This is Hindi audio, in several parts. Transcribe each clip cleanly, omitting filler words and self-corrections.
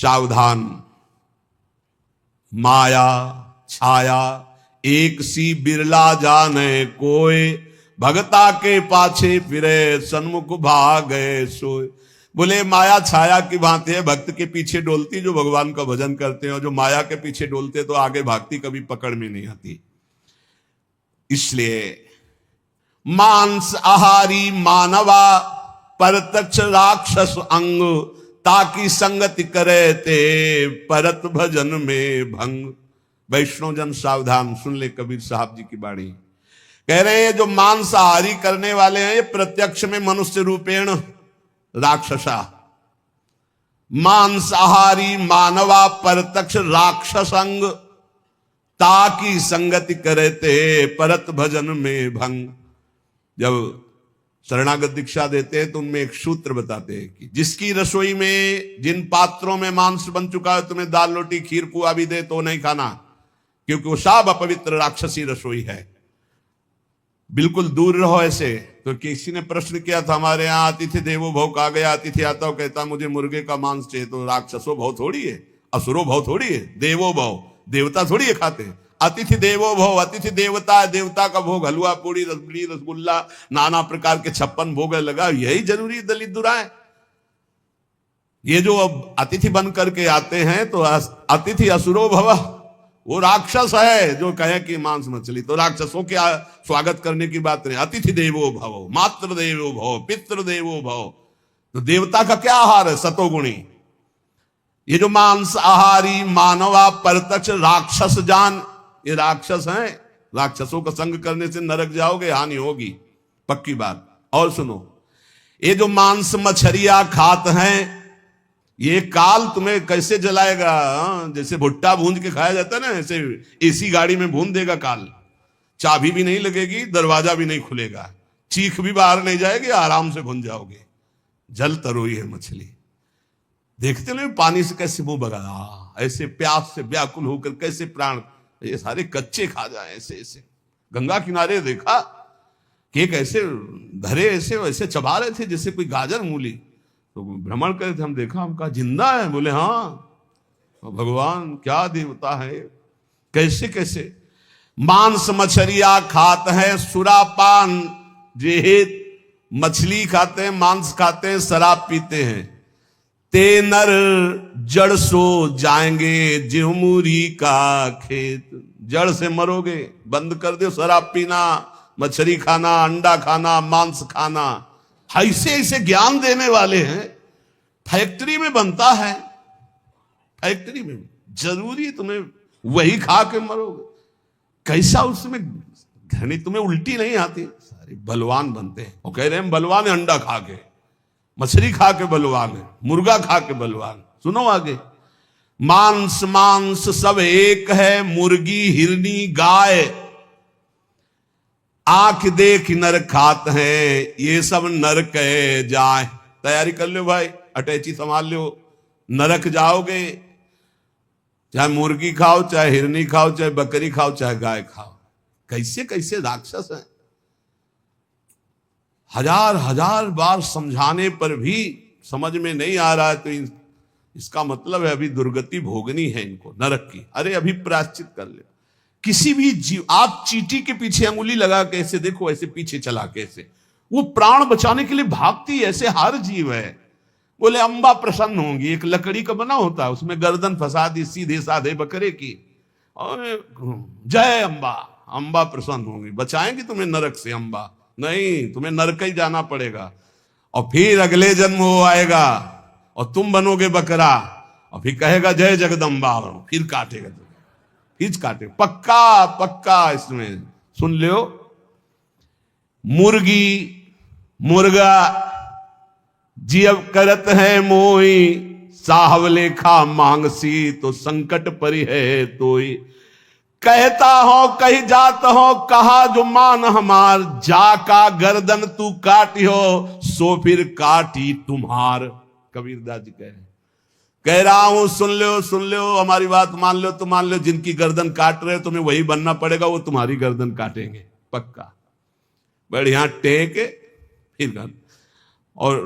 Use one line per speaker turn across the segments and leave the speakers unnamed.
सावधान, माया छाया एक सी बिरला जाने कोय, भगता के पाछे फिरे सन्मुख भागे सोए। बोले माया छाया की भांति है, भक्त के पीछे डोलती जो भगवान का भजन करते हैं, और जो माया के पीछे डोलते तो आगे भागती, कभी पकड़ में नहीं आती। इसलिए मांस आहारी मानवा परतक्ष राक्षस अंग, ताकि संगति करे ते परत भजन में भंग। वैष्णव जन सावधान, सुन ले कबीर साहब जी की बाणी। कह रहे हैं जो मांसाहारी करने वाले हैं ये प्रत्यक्ष में मनुष्य रूपेण राक्षसा, मांसाहारी मानवा परतक्ष राक्षसंग, ताकि संगति करते परत भजन में भंग। जब शरणागत दीक्षा देते हैं तो उनमें एक सूत्र बताते हैं कि जिसकी रसोई में, जिन पात्रों में मांस बन चुका है, तुम्हें दाल रोटी खीर पुआ भी दे तो नहीं खाना, क्योंकि वो सब अपवित्र राक्षसी रसोई है। बिल्कुल दूर रहो ऐसे। तो किसी ने प्रश्न किया था, हमारे यहाँ अतिथि देवो भव कहा गया, अतिथि आता हो कहता मुझे मुर्गे का मांस चाहिए, तो राक्षसो भव थोड़ी है, असुरो भव थोड़ी है, देवो भव, देवता थोड़ी है खाते। अतिथि देवो भव, अतिथि देवता है, देवता का भोग हलवा पूड़ी रसगुल्ली रसगुल्ला नाना प्रकार के 56 भोग लगा, यही जरूरी दलित दुराए। ये जो अब अतिथि बन करके आते हैं तो अतिथि असुरो भव, वो राक्षस है जो कहे कि मांस मछली, तो राक्षसों के स्वागत करने की बात नहीं। अतिथि देवो भव, मातृ देवो भव, पितृ देवो भव, तो देवता का क्या आहार है? सतोगुणी। ये जो मांस आहारी मानवा परतक्ष राक्षस जान, ये राक्षस हैं। राक्षसों का संग करने से नरक जाओगे, हानि होगी, पक्की बात। और सुनो, ये जो मांस मछरिया खात हैं, ये काल तुम्हें कैसे जलाएगा? जैसे भुट्टा भूंज के खाया जाता है ना, ऐसे एसी गाड़ी में भून देगा काल। चाबी भी नहीं लगेगी, दरवाजा भी नहीं खुलेगा, चीख भी बाहर नहीं जाएगी, आराम से भून जाओगे। जल तरोई है मछली, देखते नहीं पानी से कैसे मुंह बगा, ऐसे प्यास से व्याकुल होकर कैसे प्राण, ये सारे कच्चे खा जाए ऐसे ऐसे। गंगा किनारे देखा कि एक ऐसे धरे ऐसे वैसे चबा रहे थे जैसे कोई गाजर मूली, तो भ्रमण करे थे, हम देखा, हम कहा जिंदा है? बोले हाँ, भगवान क्या देवता है, कैसे कैसे। मांस मछरिया खात है सुरापान जेहित, मछली खाते हैं, मांस खाते हैं, शराब पीते हैं। ते नर जड़ सो जाएंगे जिहमुरी का खेत, जड़ से मरोगे। बंद कर दो शराब पीना, मछली खाना, अंडा खाना, मांस खाना। ऐसे ऐसे ज्ञान देने वाले हैं। फैक्ट्री में बनता है, फैक्ट्री में जरूरी तुम्हें वही खा के मरोगे। कैसा उसमें घनी, तुम्हें उल्टी नहीं आती? सारे बलवान बनते हैं और कह रहे हैं बलवान है, अंडा खा के, मछली खा के बलवान है, मुर्गा खा के बलवान। सुनो आगे, मांस मांस सब एक है, मुर्गी हिरनी गाय, आंख देख नर खात है, ये सब नरक जाए। तैयारी कर लो भाई, अटैची संभाल लो, नरक जाओगे। चाहे मुर्गी खाओ, चाहे हिरनी खाओ, चाहे बकरी खाओ, चाहे गाय खाओ। कैसे कैसे राक्षस हैं। हजार हजार बार समझाने पर भी समझ में नहीं आ रहा है, तो इसका मतलब है अभी दुर्गति भोगनी है इनको नरक की। अरे अभी प्रायश्चित कर ले। किसी भी जीव, आप चींटी के पीछे अंगुली लगा के ऐसे देखो, ऐसे पीछे चला के ऐसे, वो प्राण बचाने के लिए भागती, ऐसे हर जीव है। बोले अंबा प्रसन्न होंगी, एक लकड़ी का बना होता है, उसमें गर्दन फंसा दी सीधे साधे बकरे की, और जय अंबा, अंबा प्रसन्न होंगी, बचाएंगी तुम्हें नरक से। अंबा नहीं, तुम्हें नरक ही जाना पड़ेगा, और फिर अगले जन्म वो आएगा और तुम बनोगे बकरा, और फिर कहेगा जय जगदम्बा, फिर काटेगा तुम्हें, फिर काटे। पक्का पक्का इसमें सुन लो। मुर्गी मुर्गा जियब करत है मोई, साहब लेखा मांगसी तो संकट परी है तोई। कहता हो कही जात हो, कहा जो मान हमार, जाका गर्दन तू काटी हो, सो फिर काटी तुम्हार। कबीरदास जी कह रहा हूं, सुन लो, हमारी बात मान लो तो मान लो, जिनकी गर्दन काट रहे हो तुम्हें वही बनना पड़ेगा, वो तुम्हारी गर्दन काटेंगे पक्का। बढ़िया टेक फिर और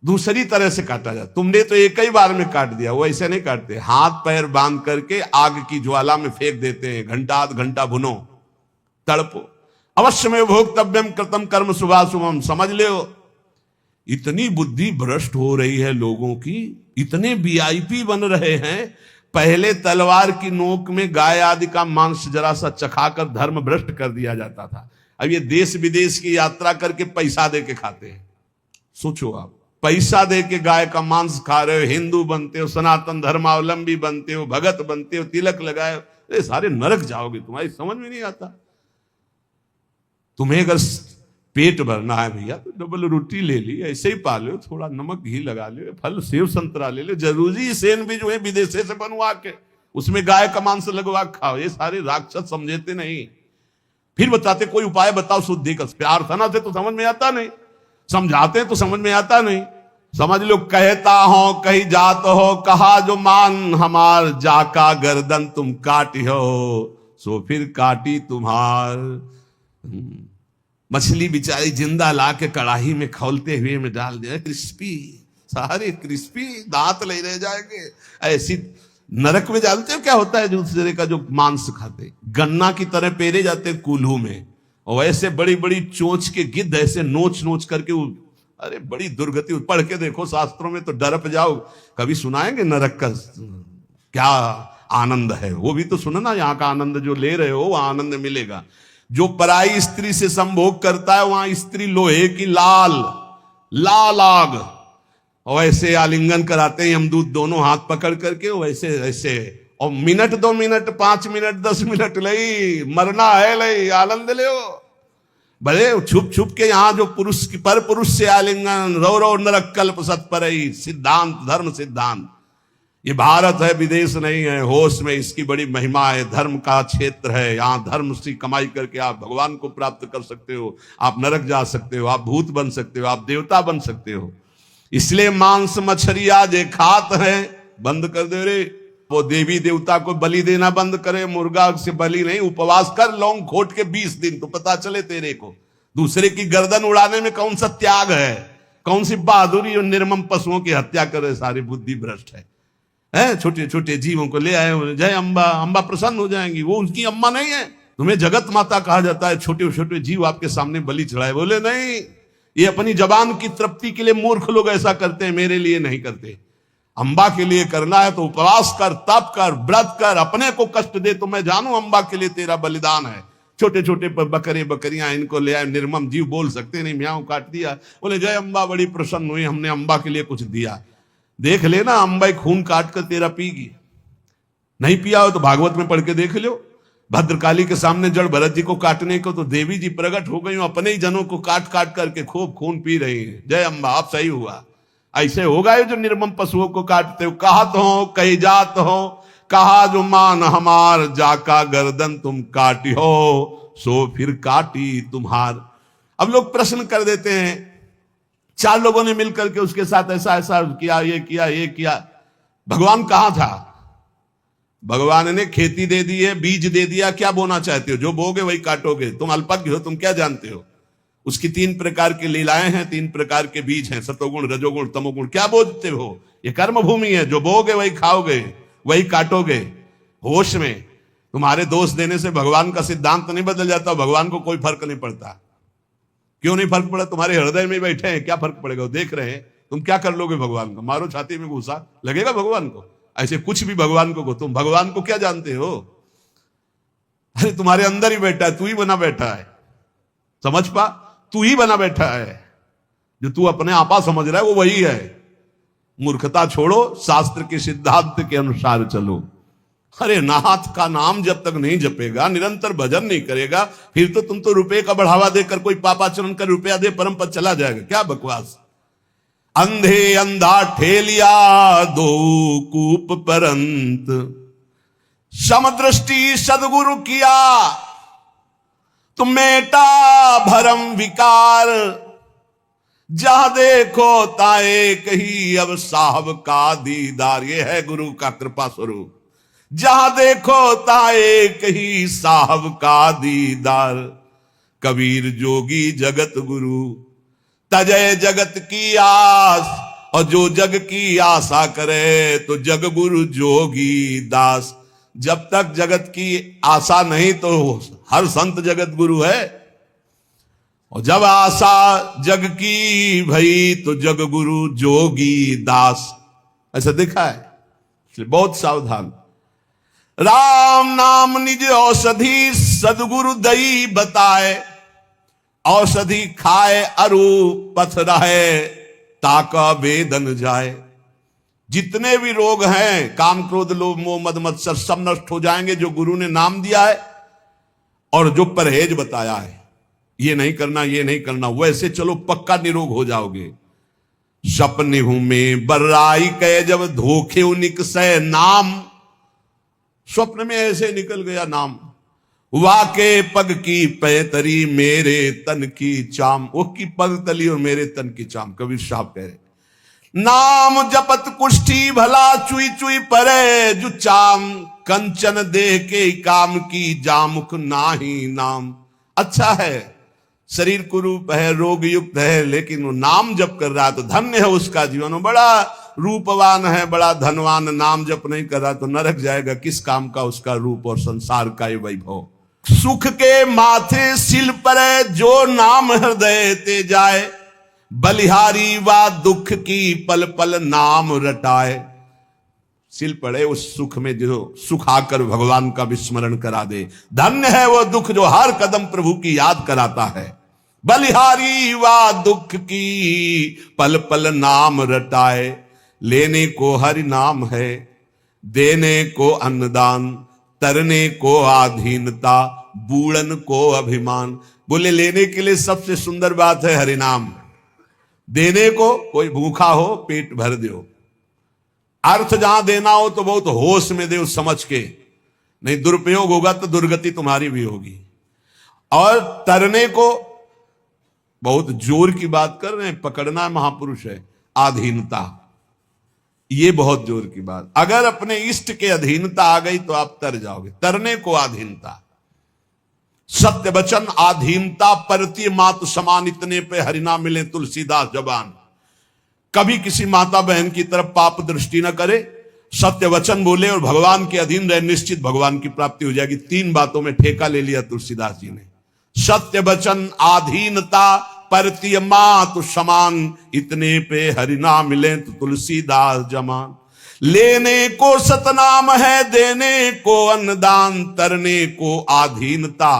दूसरी तरह से काटा जाता। तुमने तो एक ही बार में काट दिया, वो ऐसे नहीं काटते, हाथ पैर बांध करके आग की ज्वाला में फेंक देते हैं, घंटा आध घंटा भुनो, तड़पो। अवश्य में भोक्तव्यम कृतम कर्म शुभाशुभम। समझ लो, इतनी बुद्धि भ्रष्ट हो रही है लोगों की, इतने वीआईपी बन रहे हैं। पहले तलवार की नोक में गाय आदि का मांस जरा सा चखाकर धर्म भ्रष्ट कर दिया जाता था। अब ये देश विदेश की यात्रा करके पैसा दे के खाते हैं। सोचो आप, पैसा दे के गाय का मांस खा रहे हो, हिंदू बनते हो, सनातन धर्मावलंबी बनते हो, भगत बनते हो, तिलक लगाए हो, अरे सारे नरक जाओगे। तुम्हारी समझ में नहीं आता। तुम्हें अगर पेट भरना है भैया तो डबल रोटी ले ली, ऐसे ही पा लो, थोड़ा नमक घी लगा लो, फल सेव संतरा ले लो। जरूरी सैंडविच जो है विदेशे से बनवा के उसमें गाय का मांस लगवा खाओ। ये सारे राक्षस समझते नहीं। फिर बताते कोई उपाय बताओ शुद्धि का। प्रार्थना से तो समझ में आता नहीं, समझाते तो समझ में आता नहीं। समझ लो, कहता हो कही जात हो, कहा जो मान हमार, जाका गर्दन तुम काटी हो, सो फिर काटी तुम्हार। मछली बेचारी जिंदा ला के कड़ाही में खौलते हुए में डाल दिया, क्रिस्पी, सारे क्रिस्पी, दांत ले रह जाएंगे। ऐसी नरक में जानते हो क्या होता है दूसरे का जो मांस खाते, गन्ना की तरह पेरे जाते हैं कूल्हू में, और ऐसे बड़ी बड़ी चोंच के गिद्ध ऐसे नोच नोच करके, अरे बड़ी दुर्गति। पढ़ के देखो शास्त्रों में तो डरप जाओ। कभी सुनाएंगे नरक का क्या आनंद है? वो भी तो सुनो ना, यहाँ का आनंद जो ले रहे हो वो आनंद मिलेगा। जो पराई स्त्री से संभोग करता है वहां स्त्री लोहे की लाल लाल आग, और ऐसे आलिंगन कराते हैं यमदूत दोनों हाथ पकड़ करके, वैसे ऐसे, और मिनट 2 मिनट 5 मिनट 10 मिनट लई मरना है, लई आनंद ले। भले छुप छुप के यहाँ जो पुरुष की पर पुरुष से आलिंगन, रो रो नरक कल्प सत्पर, सिद्धांत धर्म सिद्धांत। ये भारत है, विदेश नहीं है। होश में इसकी बड़ी महिमा है। धर्म का क्षेत्र है, यहाँ धर्म से कमाई करके आप भगवान को प्राप्त कर सकते हो, आप नरक जा सकते हो, आप भूत बन सकते हो, आप देवता बन सकते हो। इसलिए मांस मछलियां जे खात है बंद कर दे रे। वो देवी देवता को बलि देना बंद करे, मुर्गा से बलि नहीं। उपवास कर लौंग खोट के 20 दिन, तो पता चले तेरे को दूसरे की गर्दन उड़ाने में कौन सा त्याग है, कौन सी बहादुरी। और निर्मम पशुओं की हत्या करे, सारी बुद्धि भ्रष्ट है। छोटे छोटे जीवों को ले आए, जय अम्बा, अम्बा प्रसन्न हो जाएंगी। वो उनकी अम्मा नहीं है। तुम्हें जगत माता कहा जाता है, छोटे छोटे जीव आपके सामने बलि चढ़ाए। बोले नहीं, ये अपनी जबान की तृप्ति के लिए मूर्ख लोग ऐसा करते हैं, मेरे लिए नहीं करते। अम्बा के लिए करना है तो उपवास कर, तप कर, व्रत कर, अपने को कष्ट दे तो मैं जानू अम्बा के लिए तेरा बलिदान है। छोटे छोटे बकरे बकरियां इनको ले आए, निर्मम जीव बोल सकते नहीं, म्याऊं काट दिया। बोले जय अम्बा, बड़ी प्रसन्न हुई, हमने अम्बा के लिए कुछ दिया। देख लेना, अम्बा खून काट कर तेरा पीगी। नहीं पिया हो तो भागवत में पढ़ के देख लो। भद्रकाली के सामने जड़ भरत जी को काटने को तो देवी जी प्रकट हो गई, अपने ही जनों को काट काट करके खूब खून पी रही है। जय अम्बा, अब सही हुआ। ऐसे होगा ये जो निर्मम पशुओं को काटते हो। कहत हो कही जात हो, कहा जो मान हमार, जाका गर्दन तुम काटी हो, सो फिर काटी तुम्हार। अब लोग प्रश्न कर देते हैं, 4 लोगों ने मिलकर के उसके साथ ऐसा ऐसा किया, ये किया, ये किया। भगवान कहां था? भगवान ने खेती दे दी है, बीज दे दिया, क्या बोना चाहते हो? जो बोगे वही काटोगे। तुम अल्पज्ञ हो, तुम क्या जानते हो? उसकी 3 प्रकार की लीलाएं हैं, 3 प्रकार के बीज हैं, सतोगुण रजोगुण तमोगुण। क्या बोलते हो? ये कर्म भूमि है, जो बोगे वही खाओगे, वही काटोगे। होश में। तुम्हारे दोष देने से भगवान का सिद्धांत नहीं बदल जाता, भगवान को कोई फर्क नहीं पड़ता। क्यों नहीं फर्क पड़ा? तुम्हारे हृदय में बैठे हैं, क्या फर्क पड़ेगा? देख रहे हैं। तुम क्या कर लोगे भगवान को? मारो छाती में घुसा, लगेगा भगवान को? ऐसे कुछ भी भगवान को तुम भगवान को क्या जानते हो? अरे तुम्हारे अंदर ही बैठा है, तू ही बना बैठा है। समझ पा, तू ही बना बैठा है। जो तू अपने आपा समझ रहा है वो वही है। मूर्खता छोड़ो, शास्त्र के सिद्धांत के अनुसार चलो। अरे नाथ का नाम जब तक नहीं जपेगा, निरंतर भजन नहीं करेगा, फिर तो तुम तो रुपए का बढ़ावा देकर कोई पापाचरण कर रुपया दे परम पद चला जाएगा। क्या बकवास। अंधे अंधा ठेलिया दो कूप परंत, समदृष्टि सदगुरु किया तो मेटा भरम विकार। जहां देखो ताए कही अब साहब का दीदार। ये है गुरु का कृपा स्वरूप। जहां देखो ताए कही साहब का दीदार। कबीर जोगी जगत गुरु, तजय जगत की आस। और जो जग की आशा करे तो जग गुरु जोगी दास। जब तक जगत की आशा नहीं तो हर संत जगत गुरु है, और जब आशा जग की भई तो जग गुरु जोगी दास। ऐसा देखा है, इसलिए बहुत सावधान। राम नाम निज औषधि सदगुरु दई बताए, औषधि खाए अरु पथ रहे ताका वेदन जाए। जितने भी रोग हैं, काम क्रोध लोभ मोह मद मत्सर, सब नष्ट हो जाएंगे जो गुरु ने नाम दिया है और जो परहेज बताया है, ये नहीं करना ये नहीं करना, वैसे चलो पक्का निरोग हो जाओगे। सपने हूं में बर्राई कहे जब धोखे निकसे नाम, स्वप्न में ऐसे निकल गया नाम। वाके पग की पैतरी मेरे तन की चाम, वो की पग तली और मेरे तन की चाम। कबीर साहब कह रहे नाम जपत कुष्ठी भला चुई चुई परे जो चाम, कंचन दे के काम की जामुख नाही नाम। अच्छा है, शरीर कुरूप है, रोग युक्त है, लेकिन वो नाम जप कर रहा है तो धन्य है उसका जीवन। वो बड़ा रूपवान है, बड़ा धनवान, नाम जप नहीं कर रहा तो नरक जाएगा। किस काम का उसका रूप और संसार का ये वैभव। सुख के माथे सिल परे जो नाम हृदय ते जाए, बलिहारी वा दुख की पल पल नाम रटाए। सिल पड़े उस सुख में जो सुख आकर भगवान का विस्मरण करा दे। धन्य है वो दुख जो हर कदम प्रभु की याद कराता है। बलिहारी वा दुख की पल पल नाम रटाए, लेने को हरि नाम है, देने को अन्नदान, तरने को आधीनता, बूढ़न को अभिमान। बोले लेने के लिए सबसे सुंदर बात है हरि नाम, देने को कोई भूखा हो पेट भर दो। अर्थ जहां देना हो तो बहुत होश में दे, समझ के, नहीं दुरुपयोग होगा तो दुर्गति तुम्हारी भी होगी। और तरने को बहुत जोर की बात कर रहे हैं, पकड़ना महापुरुष है। आधीनता, ये बहुत जोर की बात। अगर अपने इष्ट के अधीनता आ गई तो आप तर जाओगे। तरने को आधीनता, सत्य वचन आधीनता, परती मात समान, इतने पे हरिना मिले तुलसीदास जबान। कभी किसी माता बहन की तरफ पाप दृष्टि न करे, सत्य वचन बोले और भगवान के अधीन रहे, निश्चित भगवान की प्राप्ति हो जाएगी। तीन बातों में ठेका ले लिया तुलसीदास जी ने। सत्य वचन आधीनता, परती मात समान, इतने पे हरिना मिले तो तुलसीदास जमान। लेने को सतनाम है, देने को अन्नदान, तरने को आधीनता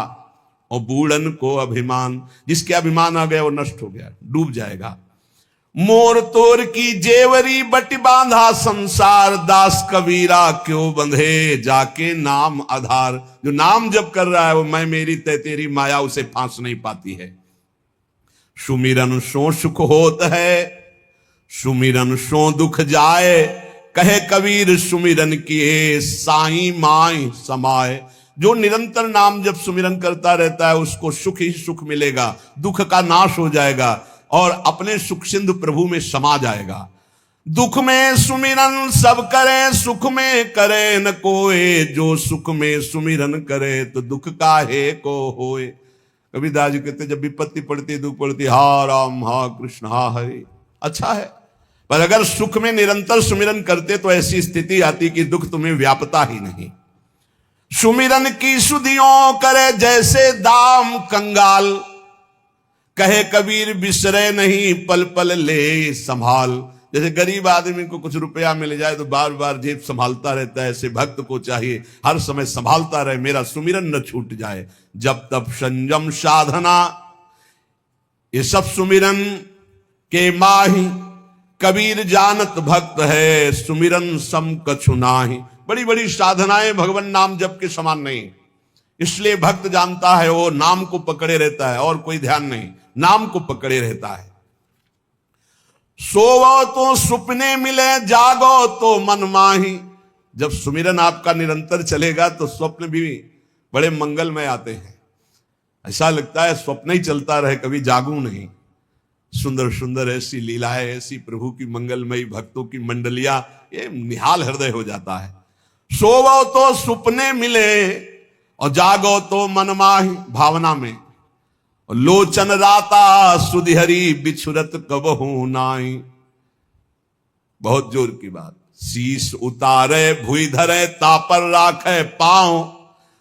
और बूढ़न को अभिमान। जिसके अभिमान आ गया वो नष्ट हो गया, डूब जाएगा। मोर तोर की जेवरी बटी बांधा संसार, दास कबीरा क्यों बंधे जाके नाम आधार। जो नाम जब कर रहा है वो मैं मेरी तय तेरी माया उसे फांस नहीं पाती है। सुमिरन सो सुख होत है, सुमिरन सो दुख जाए, कहे कबीर सुमिरन किए साई माई समाए। जो निरंतर नाम जब सुमिरन करता रहता है उसको सुख ही सुख मिलेगा, दुख का नाश हो जाएगा और अपने सुख सिंधु प्रभु में समा जाएगा। दुख में सुमिरन सब करे, सुख में करे न कोई, जो सुख में सुमिरन करे तो दुख काहे को होए। कबीरदास जी कहते जब विपत्ति पड़ती दुख पड़ती, हा राम हा कृष्ण हा हरि। अच्छा है, पर अगर सुख में निरंतर सुमिरन करते तो ऐसी स्थिति आती कि दुख तुम्हें व्यापता ही नहीं। सुमिरन की सुधियों करे जैसे दाम कंगाल, कहे कबीर बिसरे नहीं पल पल ले संभाल। जैसे गरीब आदमी को कुछ रुपया मिल जाए तो बार बार जेब संभालता रहता है, ऐसे भक्त को चाहिए हर समय संभालता रहे, मेरा सुमिरन न छूट जाए। जब तब संयम साधना, ये सब सुमिरन के माही, कबीर जानत भक्त है सुमिरन सम कछु नाही। बड़ी बड़ी साधनाएं भगवान नाम जप के समान नहीं, इसलिए भक्त जानता है वो नाम को पकड़े रहता है और कोई ध्यान नहीं, नाम को पकड़े रहता है। सोवो तो सुपने मिले, जागो तो मन माही। जब सुमिरन आपका निरंतर चलेगा तो स्वप्न भी बड़े मंगलमय आते हैं। ऐसा लगता है स्वप्न ही चलता रहे, कभी जागूं नहीं। सुंदर सुंदर ऐसी लीलाएं, ऐसी प्रभु की मंगलमयी भक्तों की मंडलियां, ये निहाल हृदय हो जाता है। सोवो तो सुपने मिले और जागो तो मन माही, भावना में। लोचन राता सुधिहरी बिछुरत कबहू नाई। बहुत जोर की बात। शीश उतारे भुई धरे तापर राखे पांव,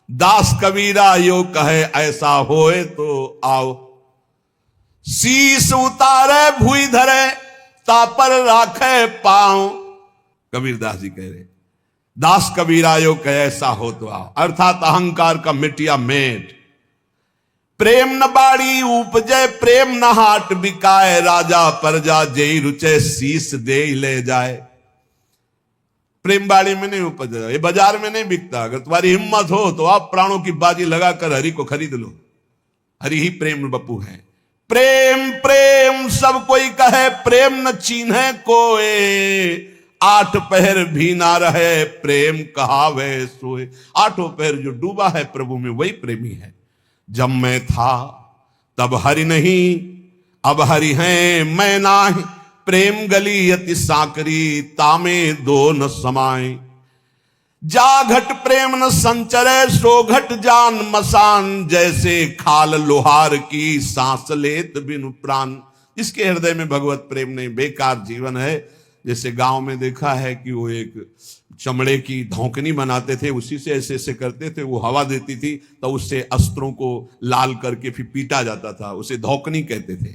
दास कबीरा यो कहे ऐसा होए तो आओ। शीश उतारे भुई धरे तापर राखे पांव, कबीरदास जी कह रहे दास कबीरा यो कहे ऐसा हो तो आओ। अर्थात अहंकार का मिटिया मेट। प्रेम न बाड़ी उपजे प्रेम न हाट बिकाए, राजा प्रजा जेई रुचे शीश दे ले जाए। प्रेम बाड़ी में नहीं उपजा, ये बाजार में नहीं बिकता। अगर तुम्हारी हिम्मत हो तो आप प्राणों की बाजी लगाकर हरि को खरीद लो। हरि ही प्रेम बपू है। प्रेम प्रेम सब कोई कहे प्रेम न चीन्हे कोई, आठ पहर भी ना रहे प्रेम कहावे सोए। आठों पहर जो डूबा है प्रभु में वही प्रेमी है। जब मैं था तब हरि नहीं, अब हरि हैं मैं नाही, प्रेम गली अति साकरी तामे दो न समाए। जा घट प्रेम न संचरे सो घट जान मसान, जैसे खाल लोहार की सांस लेत बिनु प्राण। इसके हृदय में भगवत प्रेम नहीं, बेकार जीवन है। जैसे गांव में देखा है कि वो एक चमड़े की धौकनी बनाते थे, उसी से ऐसे ऐसे करते थे, वो हवा देती थी तो उससे अस्त्रों को लाल करके फिर पीटा जाता था, उसे धौकनी कहते थे।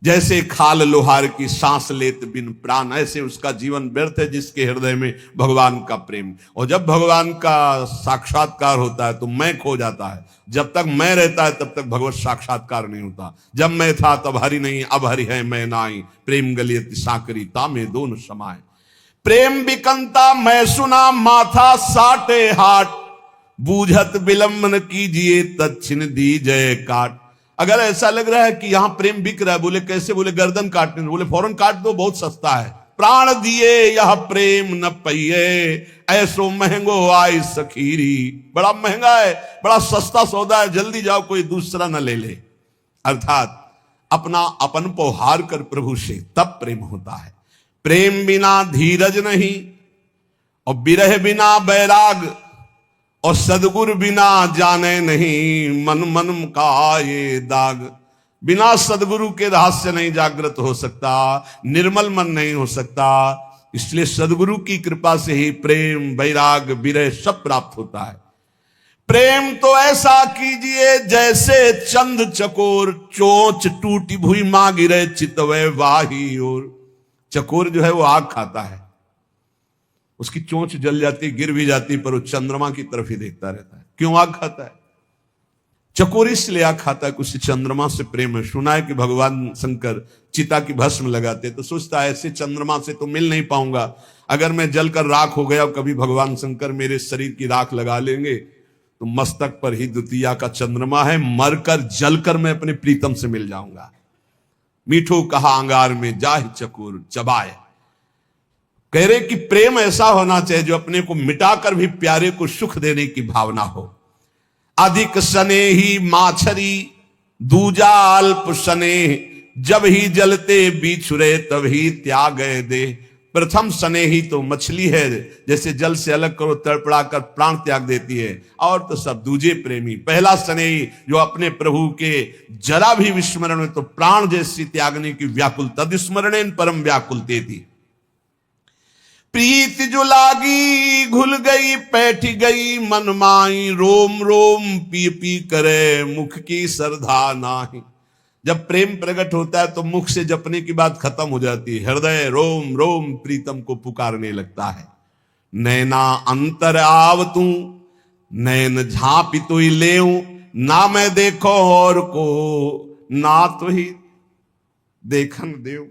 जैसे खाल लोहार की सांस लेत बिन प्राण, ऐसे उसका जीवन व्यर्थ है जिसके हृदय में भगवान का प्रेम। और जब भगवान का साक्षात्कार होता है तो मैं खो जाता है। जब तक मैं रहता है तब तक भगवत साक्षात्कार नहीं होता। जब मैं था तब हरि नहीं, अब हरि है मैं नाई, प्रेम गलियत साकरी तामे दोन समाए। प्रेम बिकंता मैं सुना माथा साटे हाट, बूझत विलंबन कीजिए तत्छिन दीजय काट। अगर ऐसा लग रहा है कि यहां प्रेम बिक रहा है, बोले कैसे? बोले गर्दन काटने, बोले फौरन काट दो, बहुत सस्ता है। प्राण दिए यह प्रेम न पइए, ऐसो महंगो आई सखीरी। बड़ा महंगा है, बड़ा सस्ता सौदा है, जल्दी जाओ कोई दूसरा न ले ले। अर्थात अपना अपन को हार कर प्रभु से तब प्रेम होता है। प्रेम बिना धीरज नहीं, और बिरह बिना बैराग, और सदगुरु बिना जाने नहीं, मन मन का ये दाग। बिना सदगुरु के रहस्य नहीं जागृत हो सकता, निर्मल मन नहीं हो सकता। इसलिए सदगुरु की कृपा से ही प्रेम वैराग विरह सब प्राप्त होता है। प्रेम तो ऐसा कीजिए जैसे चंद चकोर, चोंच टूटी भुई मां गिरे चितवे वाही ओर। चकोर जो है वो आग खाता है, उसकी चोंच जल जाती, गिर भी जाती, पर वो चंद्रमा की तरफ ही देखता रहता है। क्यों आग खाता है? चकोर इसलिए आग खाता है कि उससे चंद्रमा से प्रेम है। सुना है कि भगवान शंकर चिता की भस्म लगाते तो सोचता है ऐसे चंद्रमा से तो मिल नहीं पाऊंगा, अगर मैं जलकर राख हो गया, कभी भगवान शंकर मेरे शरीर की राख लगा लेंगे तो मस्तक पर ही द्वितीया का चंद्रमा है, मरकर जलकर मैं अपने प्रीतम से मिल जाऊंगा। मीठो कहा अंगार में जाहि चकोर चबाए। कह रहे कि प्रेम ऐसा होना चाहिए जो अपने को मिटाकर भी प्यारे को सुख देने की भावना हो। अधिक स्नेही माछरी दूजा अल्प स्नेह, जब ही जलते बिछुरे तभी त्यागे दे। प्रथम स्नेही तो मछली है, जैसे जल से अलग करो तड़पड़ाकर प्राण त्याग देती है, और तो सब दूजे प्रेमी। पहला स्नेही जो अपने प्रभु के जरा भी विस्मरण में तो प्राण जैसी त्यागने की व्याकुल, तदस्मरणेन परम व्याकुलते थी। प्रीत जो लागी घुल गई बैठ गई मन माई, रोम रोम पी पी करे मुख की श्रद्धा नाही। जब प्रेम प्रकट होता है तो मुख से जपने की बात खत्म हो जाती है, हृदय रोम रोम प्रीतम को पुकारने लगता है। नैना अंतर आव तू नैन झांपी तो ही ले, ना मैं देखो और को ना तो ही देखन देव।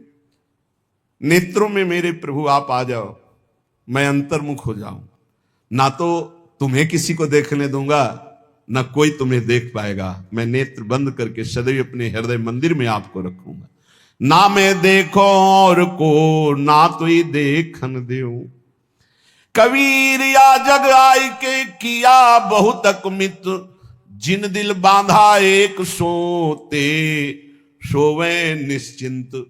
नेत्रों में मेरे प्रभु आप आ जाओ, मैं अंतर्मुख हो जाऊं, ना तो तुम्हें किसी को देखने दूंगा, ना कोई तुम्हें देख पाएगा। मैं नेत्र बंद करके सदैव अपने हृदय मंदिर में आपको रखूंगा। ना मैं देखो और को ना तो ही देखन देऊं। कबीर या जग आय के किया बहुत मित्र, जिन दिल बांधा एक सोते सोवे निश्चिंत।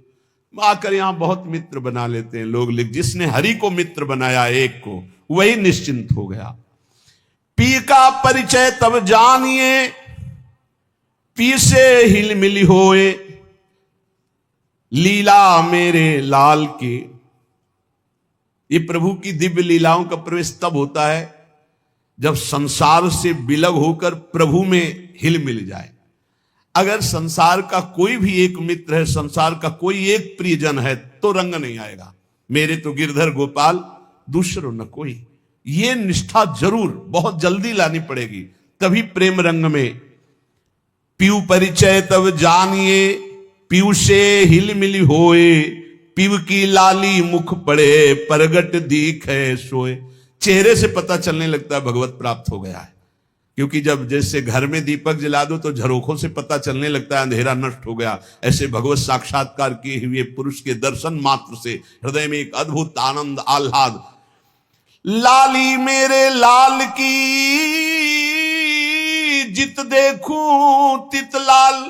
आकर यहां बहुत मित्र बना लेते हैं लोग, लिख जिसने हरि को मित्र बनाया एक को, वही निश्चिंत हो गया। पी का परिचय तब जानिए, पी से हिल मिली होए, लीला मेरे लाल की ये प्रभु की दिव्य लीलाओं का प्रवेश तब होता है जब संसार से विलग होकर प्रभु में हिल मिल जाए। अगर संसार का कोई भी एक मित्र है, संसार का कोई एक प्रियजन है, तो रंग नहीं आएगा। मेरे तो गिरधर गोपाल दूसरो न कोई, ये निष्ठा जरूर बहुत जल्दी लानी पड़ेगी, तभी प्रेम रंग में पीऊ परिचय तब जानिए, पीऊ से हिल मिली होए, पीव की लाली मुख पड़े परगट दिखे सोए। चेहरे से पता चलने लगता है भगवत प्राप्त हो गया है, क्योंकि जब जैसे घर में दीपक जला दो तो झरोखों से पता चलने लगता है अंधेरा नष्ट हो गया, ऐसे भगवत साक्षात्कार किए हुए पुरुष के दर्शन मात्र से हृदय में एक अद्भुत आनंद आह्लाद। लाली मेरे लाल की जित देखूं तित लाल,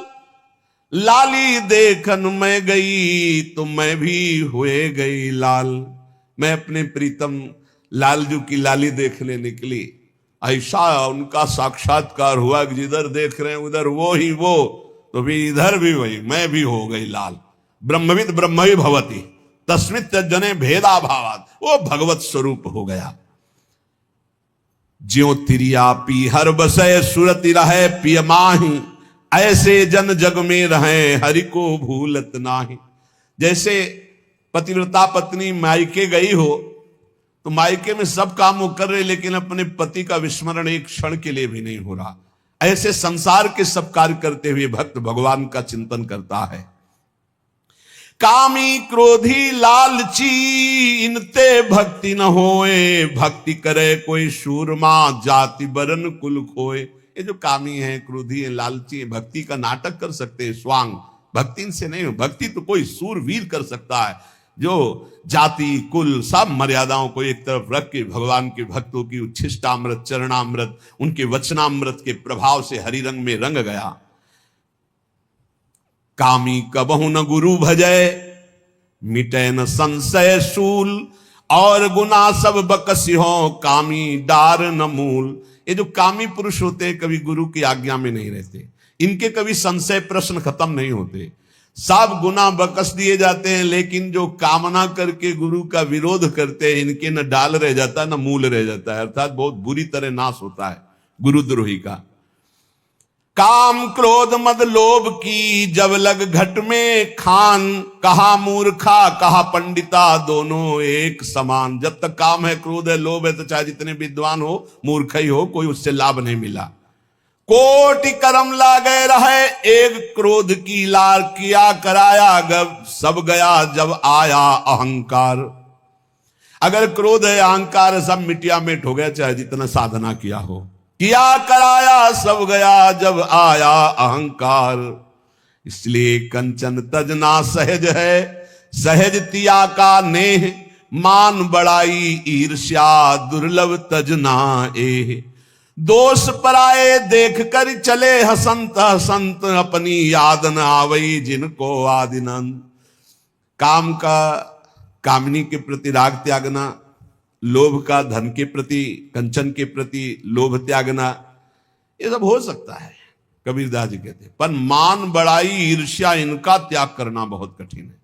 लाली देखन मैं गई तो मैं भी हुए गई लाल। मैं अपने प्रीतम लालजू की लाली देखने निकली, ऐसा उनका साक्षात्कार हुआ कि जिधर देख रहे हैं उधर वो ही वो, तो भी इधर भी वही, मैं भी हो गई लाल। ब्रह्मविद ब्रह्मवि भवति तस्मित् जने भेदा भावात, वो भगवत स्वरूप हो गया। ज्यो तिरिया पी हर बसय सुरति रहे पिय माही, ऐसे जन जग में रहे हरि को भूलत नाही। जैसे पतिव्रता पत्नी मायके गई हो तो मायके में सब काम वो कर रहे, लेकिन अपने पति का विस्मरण एक क्षण के लिए भी नहीं हो रहा। ऐसे संसार के सब कार्य करते हुए भक्त भगवान का चिंतन करता है। कामी क्रोधी लालची इनते भक्ति न होए, भक्ति करे कोई सूरमा जाति बरन कुल खोए। ये जो कामी है, क्रोधी है, लालची है, भक्ति का नाटक कर सकते हैं स्वांग, भक्ति इनसे नहीं हो। भक्ति तो कोई सूरवीर कर सकता है, जो जाति कुल सब मर्यादाओं को एक तरफ रख के भगवान के भक्तों की उच्छिष्टामृत चरणामृत उनके वचनामृत के प्रभाव से हरि रंग में रंग गया। कामी कबहु न गुरु भजय मिटे न संशय सूल, और गुना सब बकसी हो कामी डार न मूल। ये जो कामी पुरुष होते हैं कभी गुरु की आज्ञा में नहीं रहते, इनके कभी संशय प्रश्न खत्म नहीं होते, सब गुना बकस दिए जाते हैं। लेकिन जो कामना करके गुरु का विरोध करते हैं, इनके न डाल रह जाता है न मूल रह जाता है, अर्थात बहुत बुरी तरह नाश होता है गुरुद्रोही का। काम क्रोध मद लोभ की जब लग घट में खान, कहा मूर्खा कहा पंडिता दोनों एक समान। जब तक काम है, क्रोध है, लोभ है, तो चाहे जितने विद्वान हो मूर्ख ही हो, कोई उससे लाभ नहीं मिला। कोटि कर्म लागे रहे एक क्रोध की लार, किया कराया गब सब गया जब आया अहंकार। अगर क्रोध है अहंकार है, सब मिटिया मिट हो गया, चाहे जितना साधना किया हो। किया कराया सब गया जब आया अहंकार, इसलिए कंचन तजना सहज है, सहज तिया का नेह, मान बड़ाई ईर्ष्या दुर्लभ तजना एह। दोष पराए देख कर चले हसंत हसंत, अपनी याद न आवई जिनको आदिनंद। काम का कामनी के प्रति राग त्यागना, लोभ का धन के प्रति कंचन के प्रति लोभ त्यागना, ये सब हो सकता है, कबीरदास जी कहते हैं, पर मान बड़ाई ईर्ष्या इनका त्याग करना बहुत कठिन है।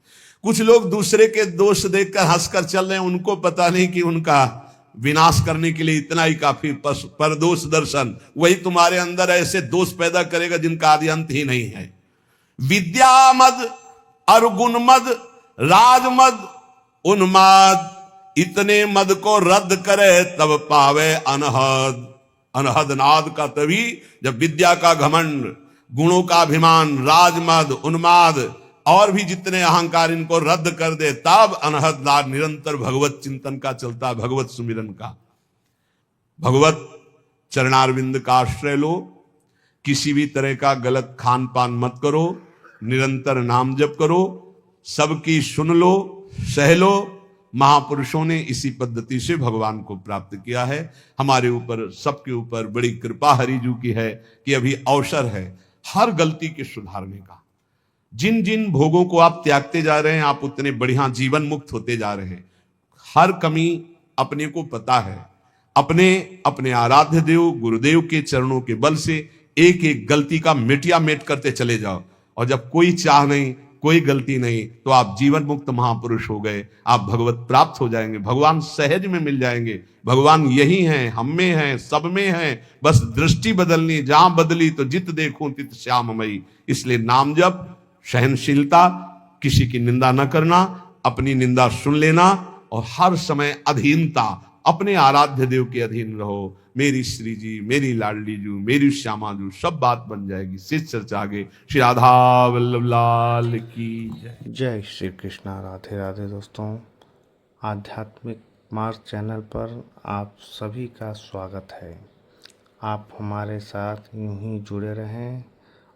कुछ लोग दूसरे के दोष देखकर हंसकर चल रहे हैं, उनको पता नहीं कि उनका विनाश करने के लिए इतना ही काफी। पर दोष दर्शन वही तुम्हारे अंदर ऐसे दोष पैदा करेगा जिनका आदि अंत ही नहीं है। विद्या मद और गुण मद राज मद उन्माद, इतने मद को रद्द करे तब पावे अनहद। अनहद नाद का तभी जब विद्या का घमंड, गुणों का अभिमान, राजमद, उन्माद और भी जितने अहंकार, इनको रद्द कर दे, तब अनहद नाद निरंतर भगवत चिंतन का चलता, भगवत सुमिरन का। भगवत चरणारविंद का आश्रय लो, किसी भी तरह का गलत खान पान मत करो, निरंतर नाम जप करो, सबकी सुन लो, सह लो। महापुरुषों ने इसी पद्धति से भगवान को प्राप्त किया है। हमारे ऊपर सबके ऊपर बड़ी कृपा हरिजू की है कि अभी अवसर है हर गलती के सुधारने का। जिन जिन भोगों को आप त्यागते जा रहे हैं, आप उतने बढ़िया जीवन मुक्त होते जा रहे हैं। हर कमी अपने को पता है, अपने आराध्य देव गुरुदेव के चरणों के बल से एक एक गलती का मिटिया मेट करते चले जाओ, और जब कोई चाह नहीं कोई गलती नहीं, तो आप जीवन मुक्त महापुरुष हो गए, आप भगवत प्राप्त हो जाएंगे, भगवान सहज में मिल जाएंगे। भगवान यही हैं, हम में हैं, सब में हैं, बस दृष्टि बदलनी, जहां बदली तो जित देखूं तित श्याममयी। इसलिए नाम जप, सहनशीलता, किसी की निंदा न करना, अपनी निंदा सुन लेना, और हर समय अधीनता, अपने आराध्य देव के अधीन रहो। मेरी श्री जी, मेरी लाडली जू, मेरी श्यामा जू, सब बात बन जाएगी। शेष चर्चा आगे। श्री राधा वल्लभ लाल की जय।
जय श्री कृष्णा। राधे राधे दोस्तों, आध्यात्मिक मार्ग चैनल पर आप सभी का स्वागत है। आप हमारे साथ यूं ही जुड़े रहें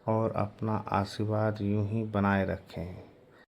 और अपना आशीर्वाद यूं ही बनाए रखें।